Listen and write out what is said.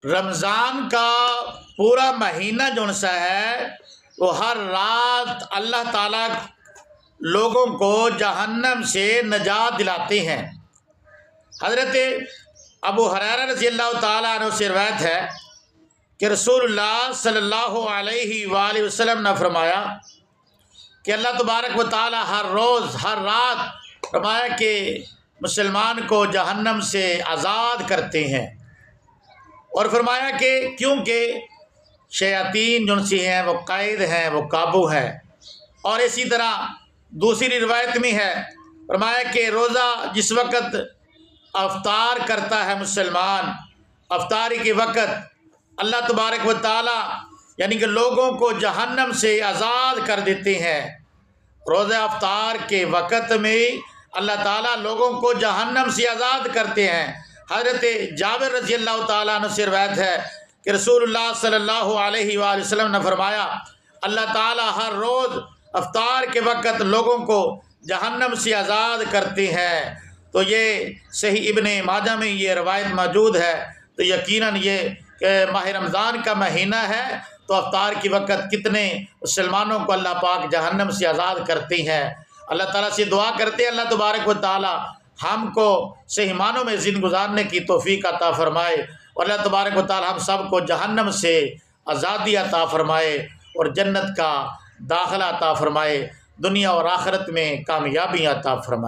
رمضان کا پورا مہینہ جو سا ہے وہ ہر رات اللہ تعالیٰ لوگوں کو جہنم سے نجات دلاتے ہیں۔ حضرت ابو ہریرہ رضی اللہ تعالیٰ عنہ سے روایت ہے کہ رسول اللہ صلی اللہ علیہ وآلہ وسلم نے فرمایا کہ اللہ تبارک و تعالیٰ ہر روز ہر رات فرمایا کہ مسلمان کو جہنم سے آزاد کرتے ہیں، اور فرمایا کہ کیونکہ شیاطین جو سی ہیں وہ قید ہیں، وہ قابو ہیں۔ اور اسی طرح دوسری روایت میں ہے فرمایا کہ روزہ جس وقت افطار کرتا ہے مسلمان، افطاری کے وقت اللہ تبارک و تعالیٰ یعنی کہ لوگوں کو جہنم سے آزاد کر دیتے ہیں۔ روزہ افطار کے وقت میں اللہ تعالیٰ لوگوں کو جہنم سے آزاد کرتے ہیں۔ حضرت جابر رضی اللہ تعالیٰ عنہ سے روایت ہے کہ رسول اللہ صلی اللہ علیہ وآلہ وسلم نے فرمایا اللہ تعالیٰ ہر روز افطار کے وقت لوگوں کو جہنم سے آزاد کرتے ہیں۔ تو یہ صحیح ابن ماجہ میں یہ روایت موجود ہے۔ تو یقیناً یہ کہ ماہ رمضان کا مہینہ ہے تو افطار کے وقت کتنے مسلمانوں کو اللہ پاک جہنم سے آزاد کرتے ہیں۔ اللہ تعالیٰ سے دعا کرتے ہیں اللہ تبارک و تعالیٰ ہم کو صحیح معنوں میں زندگی گزارنے کی توفیق عطا فرمائے، اور اللہ تبارک و تعالیٰ ہم سب کو جہنم سے آزادی عطا فرمائے اور جنت کا داخلہ عطا فرمائے، دنیا اور آخرت میں کامیابی عطا فرمائے۔